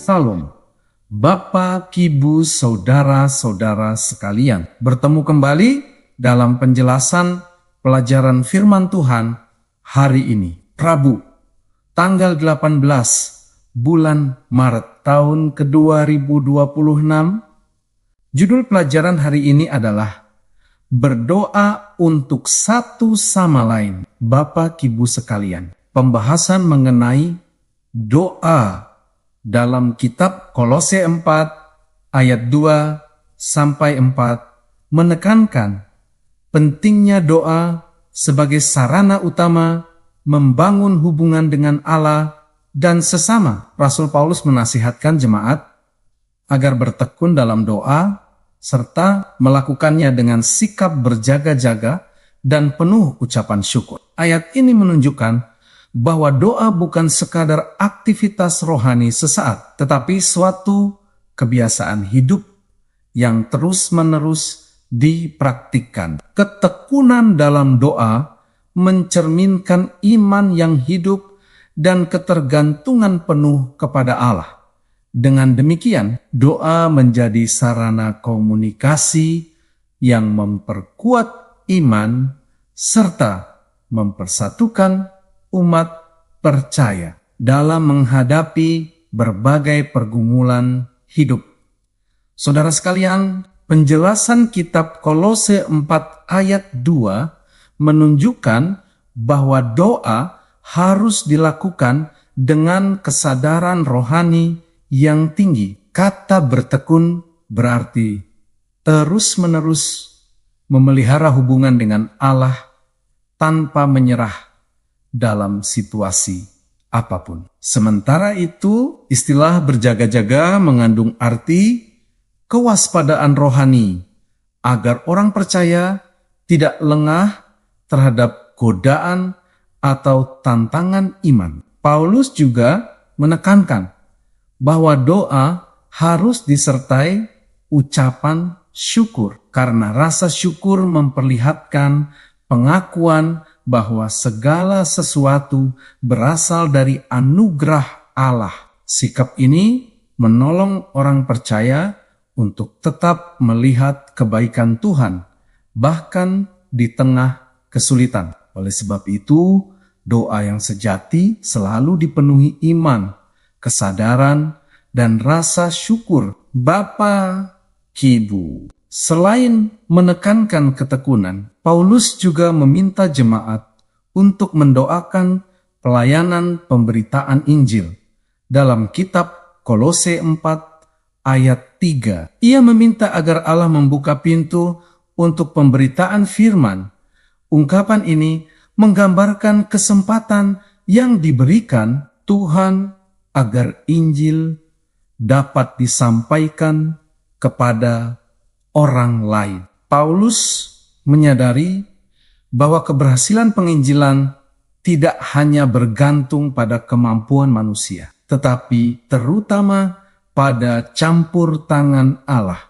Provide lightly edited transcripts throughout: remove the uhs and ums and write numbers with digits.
Salam, Bapak, Ibu, Saudara-saudara sekalian. Bertemu kembali dalam penjelasan pelajaran firman Tuhan hari ini, Rabu, tanggal 18 bulan Maret tahun ke-2026. Judul pelajaran hari ini adalah Berdoa untuk satu sama lain. Bapak, Ibu sekalian, pembahasan mengenai doa dalam kitab Kolose 4 ayat 2 sampai 4 menekankan pentingnya doa sebagai sarana utama membangun hubungan dengan Allah dan sesama. Rasul Paulus menasihatkan jemaat agar bertekun dalam doa serta melakukannya dengan sikap berjaga-jaga dan penuh ucapan syukur. Ayat ini menunjukkan bahwa doa bukan sekadar aktivitas rohani sesaat, tetapi suatu kebiasaan hidup yang terus-menerus dipraktikkan. Ketekunan dalam doa mencerminkan iman yang hidup dan ketergantungan penuh kepada Allah. Dengan demikian, doa menjadi sarana komunikasi yang memperkuat iman serta mempersatukan umat percaya dalam menghadapi berbagai pergumulan hidup. Saudara sekalian, penjelasan kitab Kolose 4 ayat 2 menunjukkan bahwa doa harus dilakukan dengan kesadaran rohani yang tinggi. Kata bertekun berarti terus-menerus memelihara hubungan dengan Allah tanpa menyerah dalam situasi apapun. Sementara itu, istilah berjaga-jaga mengandung arti kewaspadaan rohani agar orang percaya tidak lengah terhadap godaan atau tantangan iman. Paulus juga menekankan bahwa doa harus disertai ucapan syukur karena rasa syukur memperlihatkan pengakuan bahwa segala sesuatu berasal dari anugerah Allah. Sikap ini menolong orang percaya untuk tetap melihat kebaikan Tuhan, bahkan di tengah kesulitan. Oleh sebab itu, doa yang sejati selalu dipenuhi iman, kesadaran, dan rasa syukur. Bapa, Ibu. Selain menekankan ketekunan, Paulus juga meminta jemaat untuk mendoakan pelayanan pemberitaan Injil. Dalam kitab Kolose 4 ayat 3, ia meminta agar Allah membuka pintu untuk pemberitaan firman. Ungkapan ini menggambarkan kesempatan yang diberikan Tuhan agar Injil dapat disampaikan kepada orang lain. Paulus menyadari bahwa keberhasilan penginjilan tidak hanya bergantung pada kemampuan manusia, tetapi terutama pada campur tangan Allah.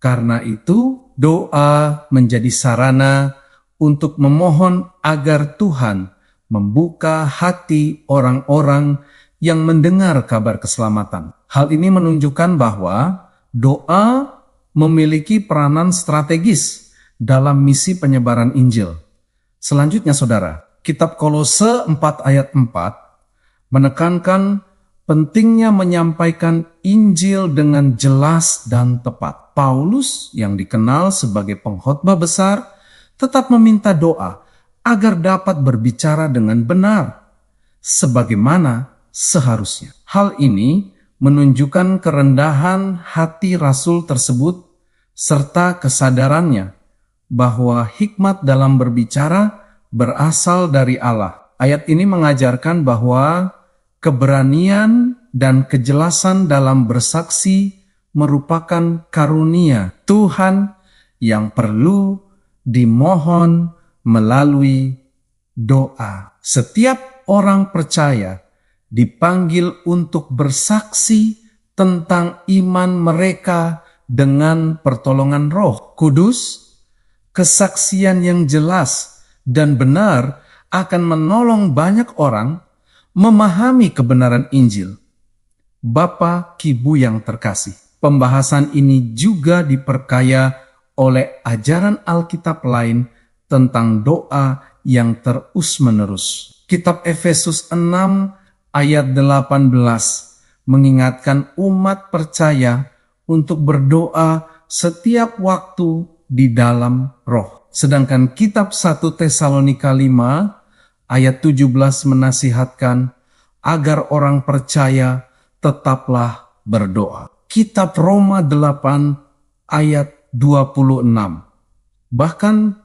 Karena itu, doa menjadi sarana untuk memohon agar Tuhan membuka hati orang-orang yang mendengar kabar keselamatan. Hal ini menunjukkan bahwa doa memiliki peranan strategis dalam misi penyebaran Injil. Selanjutnya saudara, kitab Kolose 4 ayat 4 menekankan pentingnya menyampaikan Injil dengan jelas dan tepat. Paulus yang dikenal sebagai pengkhotbah besar tetap meminta doa agar dapat berbicara dengan benar sebagaimana seharusnya. Hal ini menunjukkan kerendahan hati Rasul tersebut serta kesadarannya bahwa hikmat dalam berbicara berasal dari Allah. Ayat ini mengajarkan bahwa keberanian dan kejelasan dalam bersaksi merupakan karunia Tuhan yang perlu dimohon melalui doa. Setiap orang percaya dipanggil untuk bersaksi tentang iman mereka dengan pertolongan Roh Kudus. Kesaksian yang jelas dan benar akan menolong banyak orang memahami kebenaran Injil Bapa Kibu yang terkasih, pembahasan ini juga diperkaya oleh ajaran Alkitab lain tentang doa yang terus-menerus. Kitab Efesus 6 ayat 18 mengingatkan umat percaya untuk berdoa setiap waktu di dalam roh. Sedangkan kitab 1 Tesalonika 5 ayat 17 menasihatkan agar orang percaya tetaplah berdoa. Kitab Roma 8 ayat 26 bahkan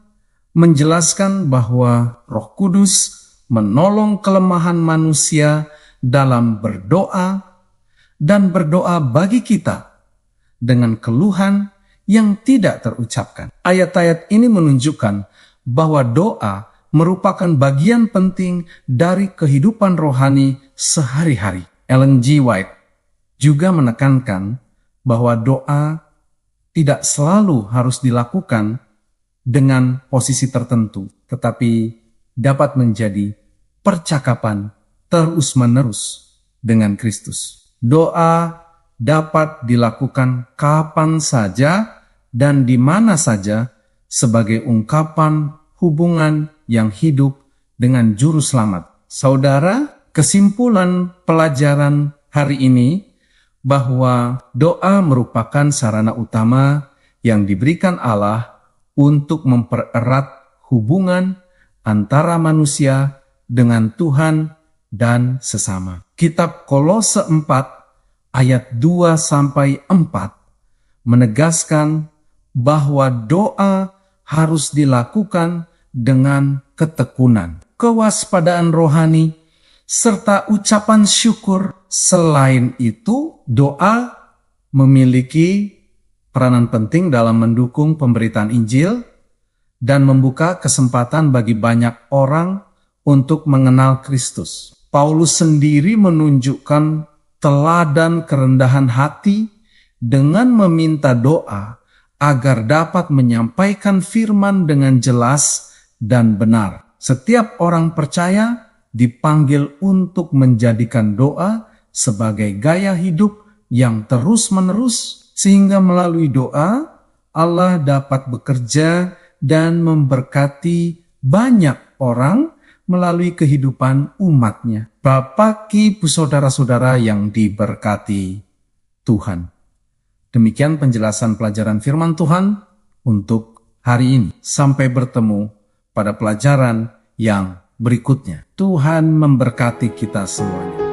menjelaskan bahwa Roh Kudus menolong kelemahan manusia dalam berdoa dan berdoa bagi kita dengan keluhan yang tidak terucapkan. Ayat-ayat ini menunjukkan bahwa doa merupakan bagian penting dari kehidupan rohani sehari-hari. Ellen G. White juga menekankan bahwa doa tidak selalu harus dilakukan dengan posisi tertentu, tetapi dapat menjadi percakapan terus-menerus dengan Kristus. Doa dapat dilakukan kapan saja dan di mana saja sebagai ungkapan hubungan yang hidup dengan Juru Selamat. Saudara, kesimpulan pelajaran hari ini bahwa doa merupakan sarana utama yang diberikan Allah untuk mempererat hubungan antara manusia dengan Tuhan dan sesama. Kitab Kolose 4 ayat 2-4 menegaskan bahwa doa harus dilakukan dengan ketekunan, kewaspadaan rohani, serta ucapan syukur. Selain itu, doa memiliki peranan penting dalam mendukung pemberitaan Injil dan membuka kesempatan bagi banyak orang untuk mengenal Kristus. Paulus sendiri menunjukkan teladan kerendahan hati dengan meminta doa agar dapat menyampaikan firman dengan jelas dan benar. Setiap orang percaya dipanggil untuk menjadikan doa sebagai gaya hidup yang terus-menerus, sehingga melalui doa Allah dapat bekerja dan memberkati banyak orang melalui kehidupan umatnya. Bapak, Ibu, saudara-saudara yang diberkati Tuhan. Demikian penjelasan pelajaran firman Tuhan untuk hari ini. Sampai bertemu pada pelajaran yang berikutnya. Tuhan memberkati kita semuanya.